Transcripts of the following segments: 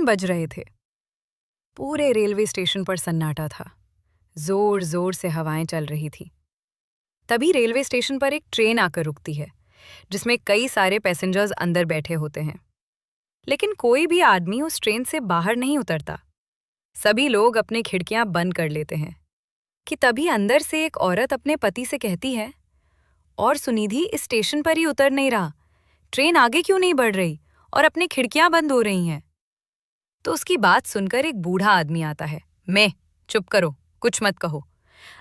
बज रहे थे। पूरे रेलवे स्टेशन पर सन्नाटा था। जोर जोर से हवाएं चल रही थी। तभी रेलवे स्टेशन पर एक ट्रेन आकर रुकती है, जिसमें कई सारे पैसेंजर्स अंदर बैठे होते हैं। लेकिन कोई भी आदमी उस ट्रेन से बाहर नहीं उतरता। सभी लोग अपने खिड़कियां बंद कर लेते हैं कि तभी अंदर से एक औरत अपने पति से कहती है, और सुनिधि इस स्टेशन पर ही उतर नहीं रहा, ट्रेन आगे क्यों नहीं बढ़ रही और अपनी खिड़कियां बंद हो रही हैं। तो उसकी बात सुनकर एक बूढ़ा आदमी आता है। मैं, चुप करो, कुछ मत कहो।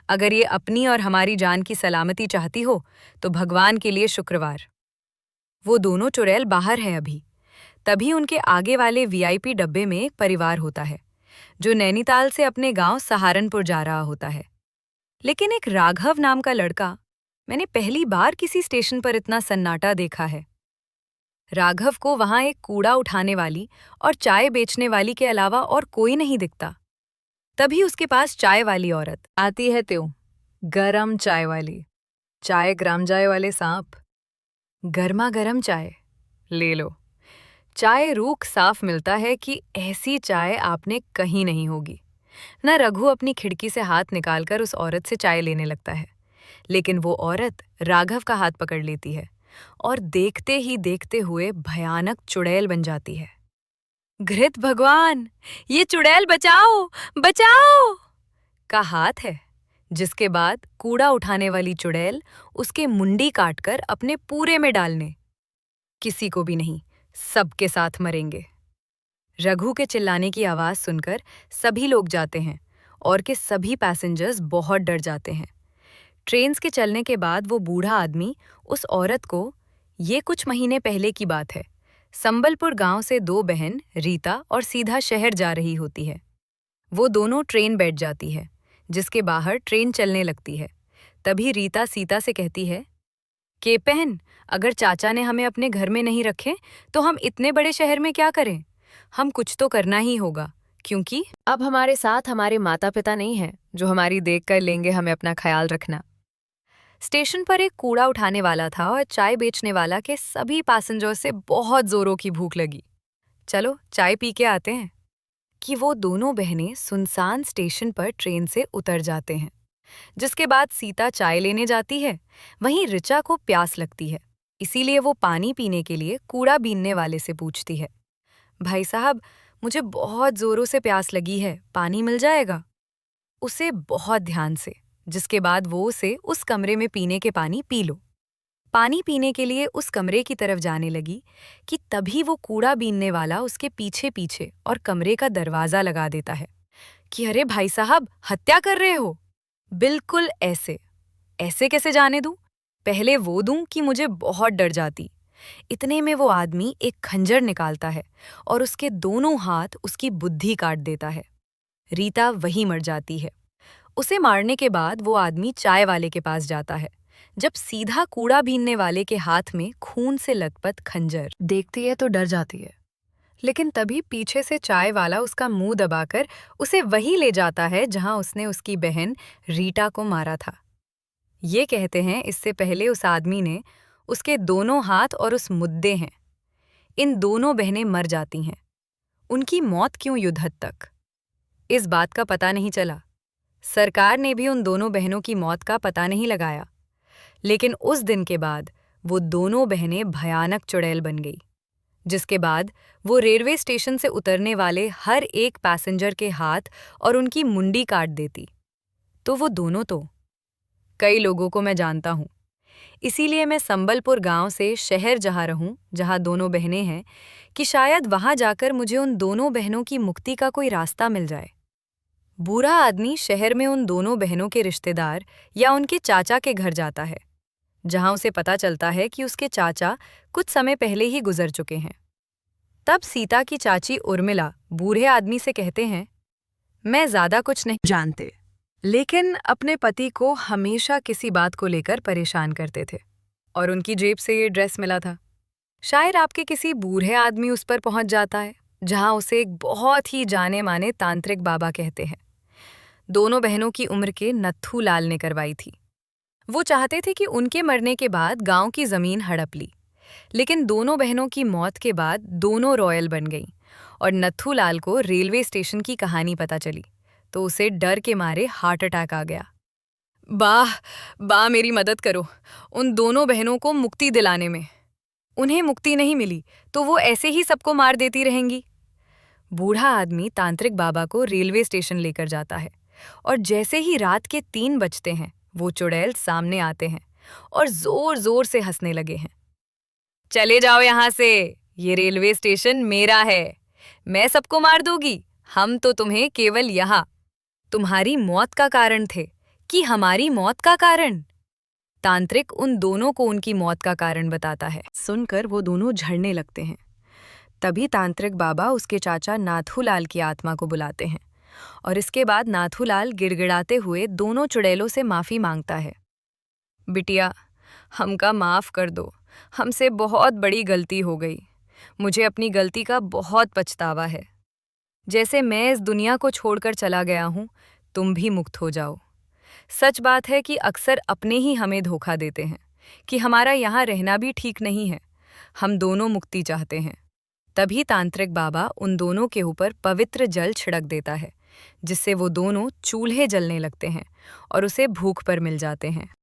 अगर ये अपनी और हमारी जान की सलामती चाहती हो तो भगवान के लिए शुक्रवार। वो दोनों चुड़ैल बाहर है अभी। तभी उनके आगे वाले वीआईपी डब्बे में एक परिवार होता है, जो नैनीताल से अपने गांव सहारनपुर जा रहा होता है। लेकिन एक राघव नाम का लड़का, मैंने पहली बार किसी स्टेशन पर इतना सन्नाटा देखा है। राघव को वहां एक कूड़ा उठाने वाली और चाय बेचने वाली के अलावा और कोई नहीं दिखता। तभी उसके पास चाय वाली औरत आती है। त्यों गरम चाय वाली, चाय ग्राम जाए वाले सांप, गर्मा गर्म चाय ले लो। चाय रूख साफ मिलता है कि ऐसी चाय आपने कहीं नहीं होगी। न रघु अपनी खिड़की से हाथ निकालकर उस औरत से चाय लेने लगता है, लेकिन वो औरत राघव का हाथ पकड़ लेती है और देखते ही देखते हुए भयानक चुड़ैल बन जाती है। घृत भगवान, ये चुड़ैल बचाओ बचाओ का हाथ है, जिसके बाद कूड़ा उठाने वाली चुड़ैल उसके मुंडी काटकर अपने पूरे में डालने। किसी को भी नहीं, सबके साथ मरेंगे। रघु के चिल्लाने की आवाज सुनकर सभी लोग जाते हैं और के सभी पैसेंजर्स बहुत डर जाते हैं। ट्रेन के चलने के बाद वो बूढ़ा आदमी उस औरत को, ये कुछ महीने पहले की बात है, संबलपुर गांव से दो बहन रीता और सीधा शहर जा रही होती है। वो दोनों ट्रेन बैठ जाती है, जिसके बाहर ट्रेन चलने लगती है। तभी रीता सीता से कहती है कि बहन, अगर चाचा ने हमें अपने घर में नहीं रखे तो हम इतने बड़े शहर में क्या करें। हम कुछ तो करना ही होगा, क्योंकि अब हमारे साथ हमारे माता पिता नहीं हैं जो हमारी देख कर लेंगे हमें अपना ख्याल रखना। स्टेशन पर एक कूड़ा उठाने वाला था और चाय बेचने वाला के सभी पैसेंजर से बहुत जोरों की भूख लगी। चलो चाय पी के आते हैं। कि वो दोनों बहनें सुनसान स्टेशन पर ट्रेन से उतर जाते हैं, जिसके बाद सीता चाय लेने जाती है। वहीं ऋचा को प्यास लगती है, इसीलिए वो पानी पीने के लिए कूड़ा बीनने वाले से पूछती है, भाई साहब, मुझे बहुत जोरों से प्यास लगी है, पानी मिल जाएगा। उसे बहुत ध्यान से, जिसके बाद वो उसे उस कमरे में पीने के पानी पी लो। पानी पीने के लिए उस कमरे की तरफ जाने लगी कि तभी वो कूड़ा बीनने वाला उसके पीछे पीछे और कमरे का दरवाजा लगा देता है कि अरे भाई साहब, हत्या कर रहे हो। बिल्कुल ऐसे ऐसे कैसे जाने दूं? पहले वो दूं कि मुझे बहुत डर जाती। इतने में वो आदमी एक खंजर निकालता है और उसके दोनों हाथ उसकी बुद्धि काट देता है। रीता वहीं मर जाती है। उसे मारने के बाद वो आदमी चाय वाले के पास जाता है। जब सीधा कूड़ा बीनने वाले के हाथ में खून से लथपथ खंजर देखती है तो डर जाती है, लेकिन तभी पीछे से चाय वाला उसका मुंह दबाकर उसे वहीं ले जाता है जहां उसने उसकी बहन रीटा को मारा था। ये कहते हैं इससे पहले उस आदमी ने उसके दोनों हाथ और उस मुद्दे हैं। इन दोनों बहनें मर जाती हैं। उनकी मौत क्यों युद्ध हद तक, इस बात का पता नहीं चला। सरकार ने भी उन दोनों बहनों की मौत का पता नहीं लगाया। लेकिन उस दिन के बाद वो दोनों बहनें भयानक चुड़ैल बन गई, जिसके बाद वो रेलवे स्टेशन से उतरने वाले हर एक पैसेंजर के हाथ और उनकी मुंडी काट देती। तो वो दोनों तो कई लोगों को मैं जानता हूँ, इसीलिए मैं संबलपुर गांव से शहर जहाँ रहूं, जहाँ दोनों बहनें हैं, कि शायद वहां जाकर मुझे उन दोनों बहनों की मुक्ति का कोई रास्ता मिल जाए। बूढ़ा आदमी शहर में उन दोनों बहनों के रिश्तेदार या उनके चाचा के घर जाता है, जहां उसे पता चलता है कि उसके चाचा कुछ समय पहले ही गुजर चुके हैं। तब सीता की चाची उर्मिला बूढ़े आदमी से कहते हैं, मैं ज्यादा कुछ नहीं जानते, लेकिन अपने पति को हमेशा किसी बात को लेकर परेशान करते थे और उनकी जेब से ये ड्रेस मिला था। शायद आपके किसी बूढ़े आदमी उस पर पहुंच जाता है, जहां उसे एक बहुत ही जाने माने तांत्रिक बाबा कहते हैं। दोनों बहनों की उम्र के नत्थू लाल ने करवाई थी। वो चाहते थे कि उनके मरने के बाद गांव की जमीन हड़प ली, लेकिन दोनों बहनों की मौत के बाद दोनों रॉयल बन गईं और नथुलाल को रेलवे स्टेशन की कहानी पता चली तो उसे डर के मारे हार्ट अटैक आ गया। "बाह, बाह, मेरी मदद करो उन दोनों बहनों को मुक्ति दिलाने में। उन्हें मुक्ति नहीं मिली तो वो ऐसे ही सबको मार देती रहेंगी।" बूढ़ा आदमी तांत्रिक बाबा को रेलवे स्टेशन लेकर जाता है और जैसे ही रात के 3 बजते हैं वो चुड़ैल सामने आते हैं और जोर जोर से हंसने लगे हैं। "चले जाओ यहाँ से, ये रेलवे स्टेशन मेरा है। मैं सबको मार दूंगी, हम तो तुम्हें केवल यहाँ तुम्हारी मौत का कारण थे कि हमारी मौत का कारण?" तांत्रिक उन दोनों को उनकी मौत का कारण बताता है। सुनकर वो दोनों झड़ने लगते हैं। तभी तांत्रिक बाबा उसके चाचा नाथूलाल की आत्मा को बुलाते हैं और इसके बाद नाथूलाल गिड़गिड़ाते हुए दोनों चुड़ैलों से माफ़ी मांगता है। "बिटिया, हमका माफ़ कर दो, हमसे बहुत बड़ी गलती हो गई। मुझे अपनी गलती का बहुत पछतावा है। जैसे मैं इस दुनिया को छोड़कर चला गया हूँ, तुम भी मुक्त हो जाओ। सच बात है कि अक्सर अपने ही हमें धोखा देते हैं कि हमारा यहाँ रहना भी ठीक नहीं है। हम दोनों मुक्ति चाहते हैं।" तभी तांत्रिक बाबा उन दोनों के ऊपर पवित्र जल छिड़क देता है, जिससे वो दोनों चूल्हे जलने लगते हैं और उसे भूख पर मिल जाते हैं।